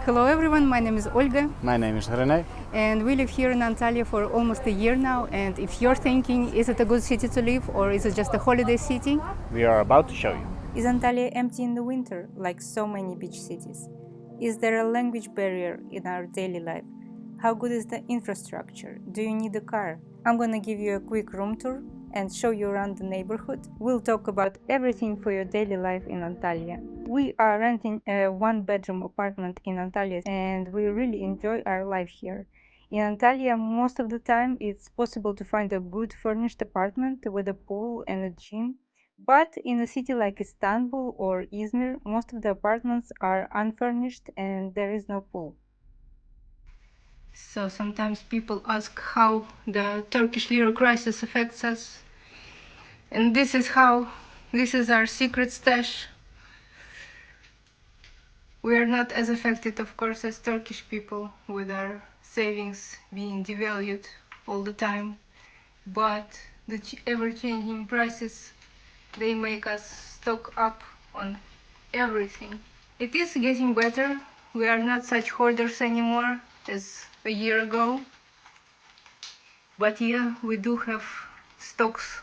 Hello everyone, my name is Olga My name is René. and we live here in Antalya for almost a year now, and if you're thinking, is it a good city to live or is it just a holiday city? We are about to show you. Is Antalya empty in the winter, like so many beach cities? Is there a language barrier in our daily life? How good is the infrastructure? Do you need a car? I'm gonna give you a quick room tour and show you around the neighborhood. We'll talk about everything for your daily life in Antalya. We are renting a one-bedroom apartment in Antalya and we really enjoy our life here. In Antalya, most of the time it's possible to find a good furnished apartment with a pool and a gym. But in a city like Istanbul or Izmir, most of the apartments are unfurnished and there is no pool. So sometimes people ask how the Turkish Lira crisis affects us. And this is our secret stash. We are not as affected, of course, as Turkish people with our savings being devalued all the time. But the ever-changing prices, they make us stock up on everything. It is getting better. We are not such hoarders anymore as a year ago. But yeah, we do have stocks.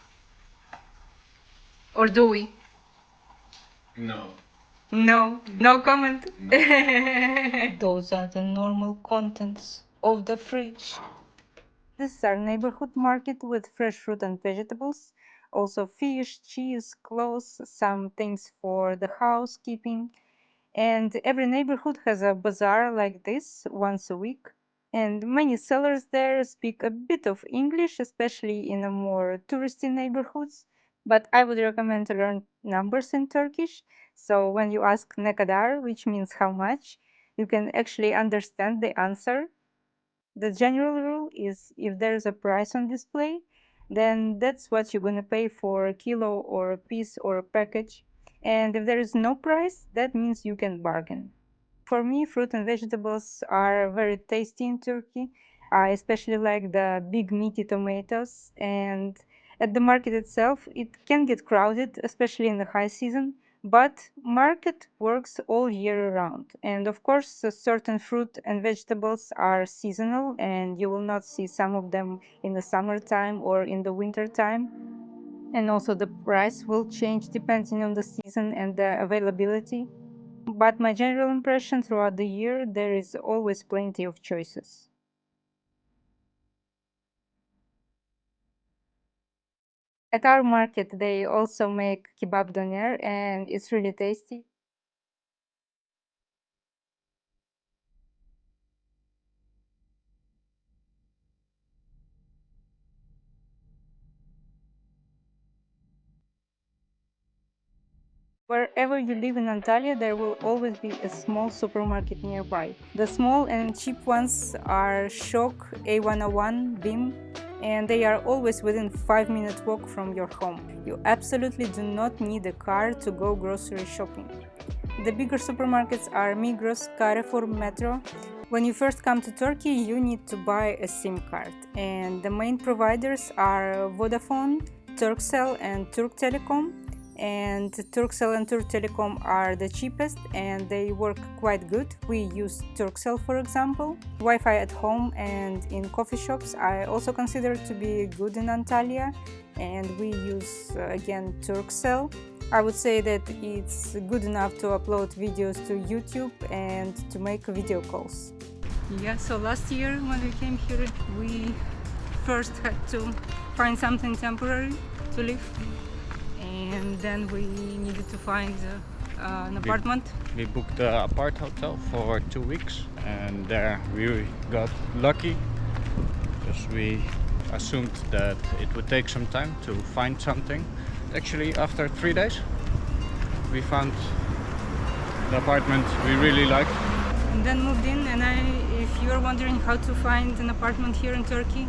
Or do we? No. No comment. No. Those are the normal contents of the fridge. This is our neighborhood market with fresh fruit and vegetables, also fish, cheese, clothes, some things for the housekeeping. And every neighborhood has a bazaar like this once a week. And many sellers there speak a bit of English, especially in the more touristy neighborhoods. But I would recommend to learn numbers in Turkish. So when you ask ne kadar, which means how much, you can actually understand the answer. The general rule is if there's a price on display, then that's what you're gonna pay for a kilo or a piece or a package. And if there is no price, that means you can bargain. For me, fruit and vegetables are very tasty in Turkey. I especially like the big meaty tomatoes. And at the market itself, it can get crowded, especially in the high season. But market works all year round. And of course, certain fruit and vegetables are seasonal, and you will not see some of them in the summertime or in the winter time. And also the price will change depending on the season and the availability. But my general impression throughout the year, there is always plenty of choices. At our market, they also make kebab doner, and it's really tasty. Wherever you live in Antalya, there will always be a small supermarket nearby. The small and cheap ones are Şok, A101, BİM, and they are always within 5-minute walk from your home. You absolutely do not need a car to go grocery shopping. The bigger supermarkets are Migros, Carrefour, Metro. When you first come to Turkey, you need to buy a SIM card, and the main providers are Vodafone, Turkcell, and Türk Telekom. And Turkcell and Türk Telekom are the cheapest and they work quite good. We use Turkcell, for example. Wi-Fi at home and in coffee shops I also consider to be good in Antalya, and we use again Turkcell. I would say that it's good enough to upload videos to YouTube and to make video calls. Yeah, so last year when we came here, we first had to find something temporary to live. And then we needed to find an apartment. We booked the apart hotel for 2 weeks and there we got lucky because we assumed that it would take some time to find something. Actually, after 3 days we found the apartment we really liked. And then moved in, and if you're wondering how to find an apartment here in Turkey,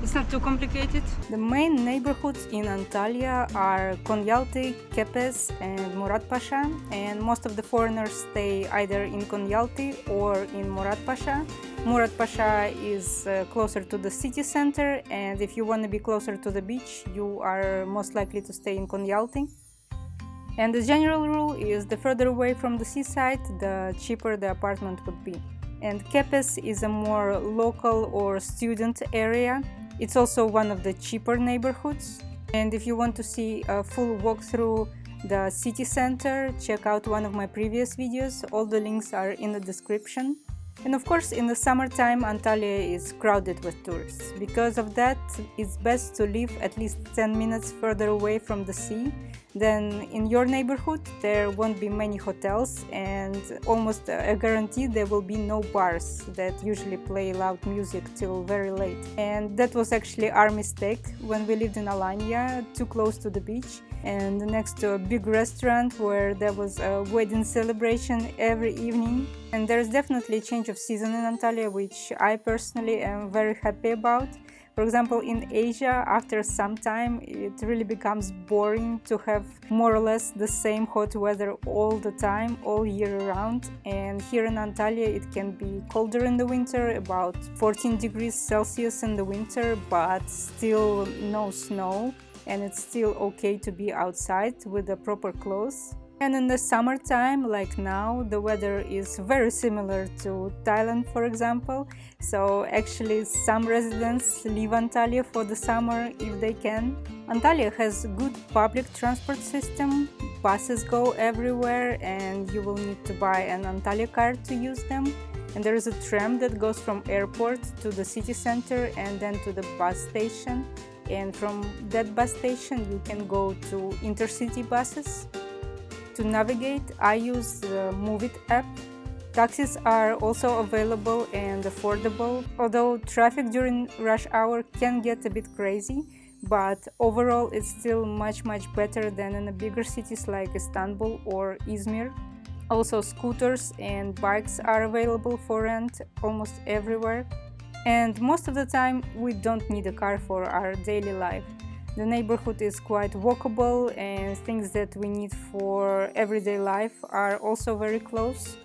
it's not too complicated. The main neighborhoods in Antalya are Konyaalt, Kepez, and Muratpaşa, and most of the foreigners stay either in Konyaalt or in Muratpaşa. Muratpaşa is closer to the city center, and if you want to be closer to the beach, you are most likely to stay in Konyaalt. And the general rule is the further away from the seaside, the cheaper the apartment would be. And Kepes is a more local or student area. It's also one of the cheaper neighborhoods. And if you want to see a full walkthrough the city center, check out one of my previous videos. All the links are in the description. And of course, in the summertime, Antalya is crowded with tourists. Because of that, it's best to live at least 10 minutes further away from the sea. Then in your neighborhood, there won't be many hotels, and almost a guarantee there will be no bars that usually play loud music till very late. And that was actually our mistake when we lived in Alanya, too close to the beach and next to a big restaurant where there was a wedding celebration every evening. And there's definitely a change of season in Antalya, which I personally am very happy about. For example, in Asia, after some time, it really becomes boring to have more or less the same hot weather all the time, all year round. And here in Antalya, it can be colder in the winter, about 14 degrees Celsius in the winter, but still no snow. And it's still okay to be outside with the proper clothes. And in the summertime, like now, the weather is very similar to Thailand, for example. So actually, some residents leave Antalya for the summer if they can. Antalya has a good public transport system. Buses go everywhere, and you will need to buy an Antalya card to use them. And there is a tram that goes from airport to the city center and then to the bus station. And from that bus station, you can go to intercity buses. To navigate, I use the Move It app. Taxis are also available and affordable, although traffic during rush hour can get a bit crazy, but overall it's still much better than in the bigger cities like Istanbul or Izmir. Also, scooters and bikes are available for rent almost everywhere. And most of the time, we don't need a car for our daily life. The neighborhood is quite walkable, and things that we need for everyday life are also very close.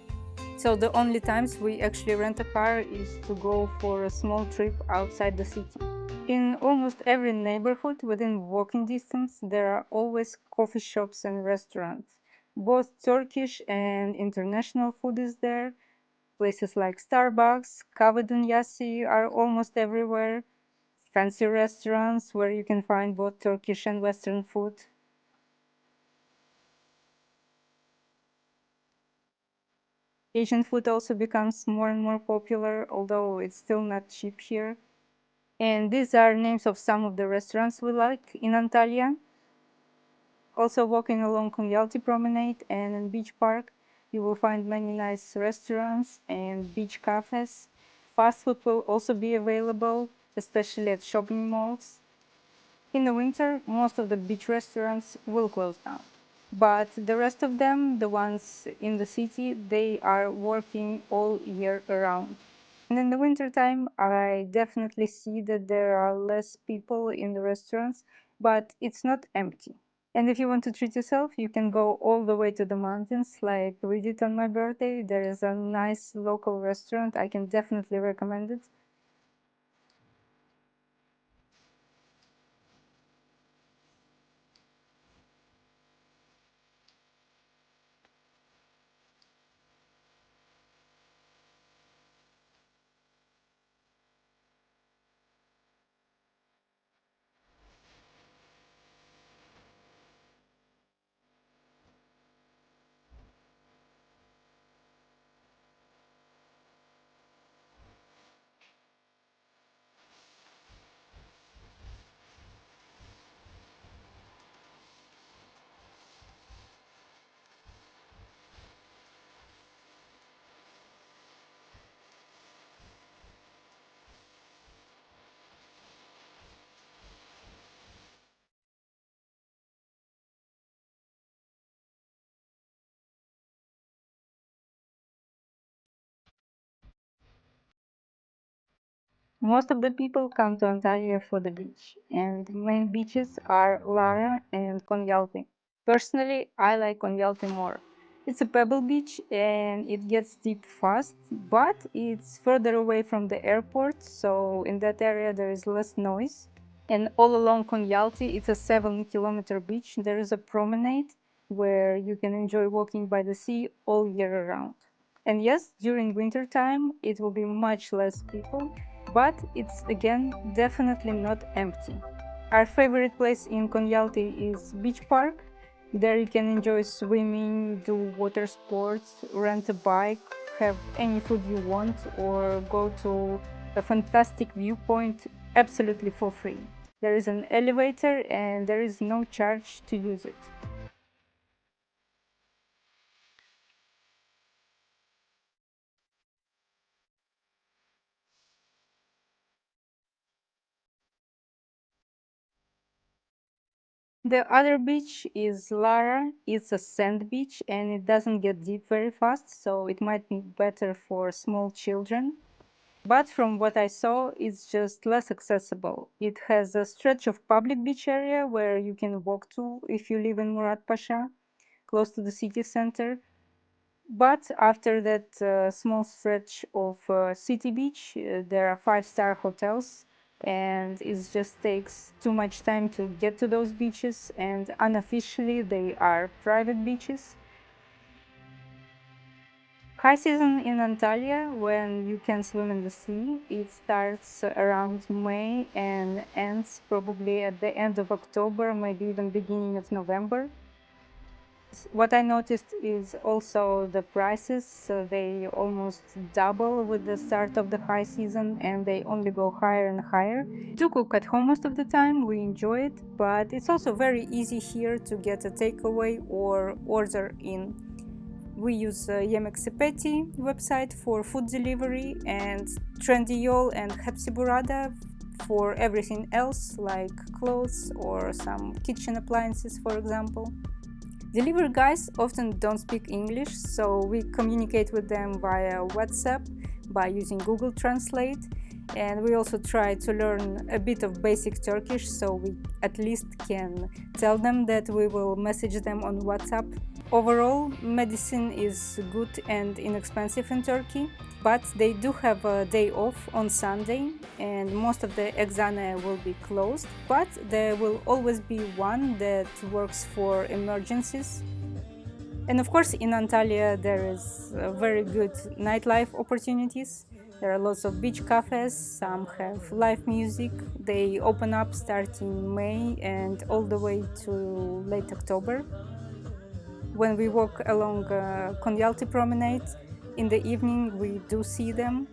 So the only times we actually rent a car is to go for a small trip outside the city. In almost every neighborhood within walking distance, there are always coffee shops and restaurants. Both Turkish and international food is there. Places like Starbucks, Kahve Dünyası are almost everywhere. Fancy restaurants where you can find both Turkish and Western food. Asian food also becomes more and more popular, although it's still not cheap here. And these are names of some of the restaurants we like in Antalya. Also, walking along Konyaalt Promenade and in Beach Park, you will find many nice restaurants and beach cafes. Fast food will also be available, especially at shopping malls. In the winter, most of the beach restaurants will close down. But the rest of them, the ones in the city, they are working all year around. And in the wintertime, I definitely see that there are less people in the restaurants, but it's not empty. And if you want to treat yourself, you can go all the way to the mountains like we did on my birthday. There is a nice local restaurant. I can definitely recommend it. Most of the people come to Antalya for the beach, and the main beaches are Lara and Konyaalt. Personally, I like Konyaalt more. It's a pebble beach and it gets deep fast, but it's further away from the airport, so in that area there is less noise. And all along Konyaalt, it's a 7-kilometer beach. There is a promenade, where you can enjoy walking by the sea all year round. And yes, during winter time, it will be much less people, but it's again definitely not empty. Our favorite place in Konyaalt is Beach Park. There you can enjoy swimming, do water sports, rent a bike, have any food you want, or go to a fantastic viewpoint absolutely for free. There is an elevator and there is no charge to use it. The other beach is Lara. It's a sand beach and it doesn't get deep very fast, so it might be better for small children. But from what I saw, it's just less accessible. It has a stretch of public beach area where you can walk to if you live in Murat Pasha, close to the city center. But after that small stretch of city beach, there are five-star hotels, and it just takes too much time to get to those beaches, and unofficially they are private beaches. High season in Antalya, when you can swim in the sea, it starts around May and ends probably at the end of October, maybe even beginning of November. What I noticed is also the prices, so they almost double with the start of the high season and they only go higher and higher. We do cook at home most of the time, we enjoy it, but it's also very easy here to get a takeaway or order in. We use Yemek Sepeti website for food delivery and Trendyol and Hepsiburada for everything else like clothes or some kitchen appliances, for example. Delivery guys often don't speak English, so we communicate with them via WhatsApp by using Google Translate, and we also try to learn a bit of basic Turkish so we at least can tell them that we will message them on WhatsApp. Overall, medicine is good and inexpensive in Turkey, but they do have a day off on Sunday and most of the eczane will be closed, but there will always be one that works for emergencies. And of course, in Antalya, there is very good nightlife opportunities. There are lots of beach cafes, some have live music. They open up starting May and all the way to late October. When we walk along Konyaalt promenade, in the evening we do see them.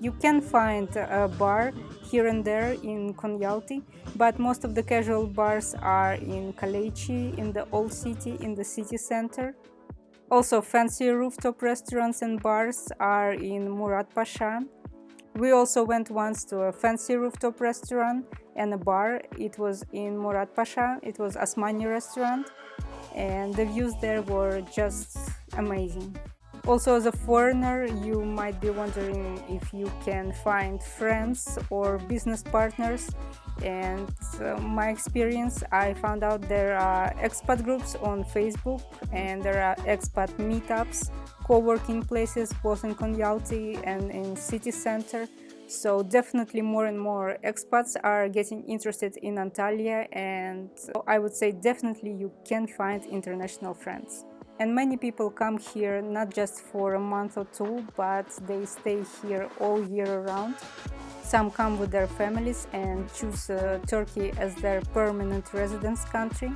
You can find a bar here and there in Konyaalt, but most of the casual bars are in Kaleiçi, in the old city, in the city center. Also, fancy rooftop restaurants and bars are in Murat Pasha. We also went once to a fancy rooftop restaurant and a bar. It was in Murat Pasha. It was Asmani restaurant, and the views there were just amazing. Also, as a foreigner, you might be wondering if you can find friends or business partners. And my experience, I found out there are expat groups on Facebook and there are expat meetups, co-working places both in Konyaalt and in city center. So definitely more and more expats are getting interested in Antalya, and I would say definitely you can find international friends. And many people come here not just for a month or two, but they stay here all year round. Some come with their families and choose Turkey as their permanent residence country.